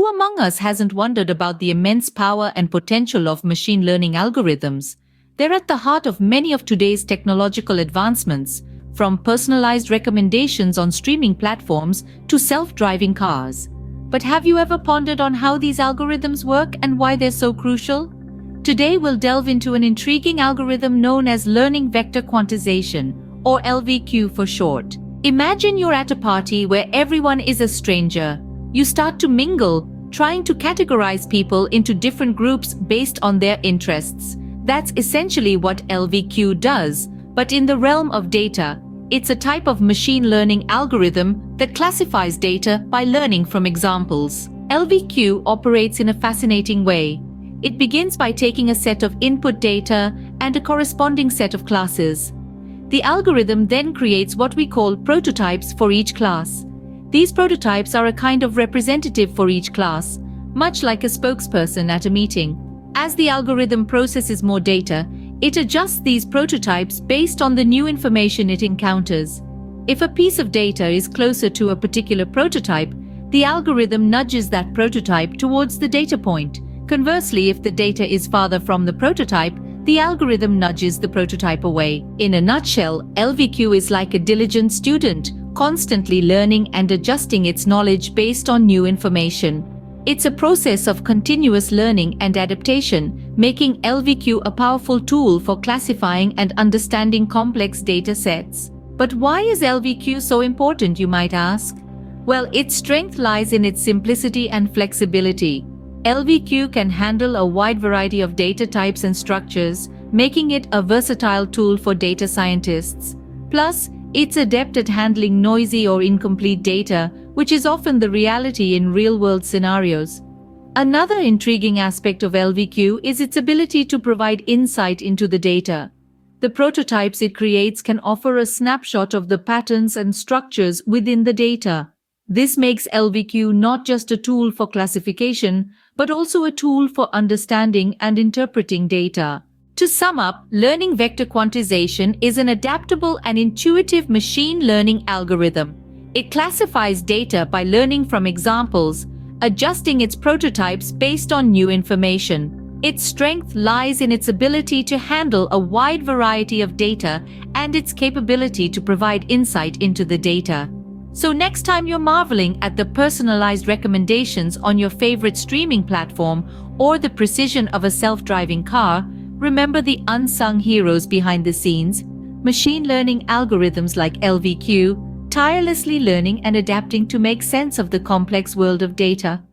Who among us hasn't wondered about the immense power and potential of machine learning algorithms? They're at the heart of many of today's technological advancements, from personalized recommendations on streaming platforms to self-driving cars. But have you ever pondered on how these algorithms work and why they're so crucial? Today we'll delve into an intriguing algorithm known as learning vector quantization, or LVQ for short. Imagine you're at a party where everyone is a stranger. You start to mingle, trying to categorize people into different groups based on their interests. That's essentially what LVQ does, but in the realm of data, it's a type of machine learning algorithm that classifies data by learning from examples. LVQ operates in a fascinating way. It begins by taking a set of input data and a corresponding set of classes. The algorithm then creates what we call prototypes for each class. These prototypes are a kind of representative for each class, much like a spokesperson at a meeting. As the algorithm processes more data, it adjusts these prototypes based on the new information it encounters. If a piece of data is closer to a particular prototype, the algorithm nudges that prototype towards the data point. Conversely, if the data is farther from the prototype, the algorithm nudges the prototype away. In a nutshell, LVQ is like a diligent student, constantly learning and adjusting its knowledge based on new information. It's a process of continuous learning and adaptation, making LVQ a powerful tool for classifying and understanding complex data sets. But why is LVQ so important, you might ask? Well, its strength lies in its simplicity and flexibility. LVQ can handle a wide variety of data types and structures, making it a versatile tool for data scientists. Plus, it's adept at handling noisy or incomplete data, which is often the reality in real-world scenarios. Another intriguing aspect of LVQ is its ability to provide insight into the data. The prototypes it creates can offer a snapshot of the patterns and structures within the data. This makes LVQ not just a tool for classification, but also a tool for understanding and interpreting data. To sum up, learning vector quantization is an adaptable and intuitive machine learning algorithm. It classifies data by learning from examples, adjusting its prototypes based on new information. Its strength lies in its ability to handle a wide variety of data and its capability to provide insight into the data. So next time you're marveling at the personalized recommendations on your favorite streaming platform or the precision of a self-driving car, remember the unsung heroes behind the scenes, machine learning algorithms like LVQ, tirelessly learning and adapting to make sense of the complex world of data.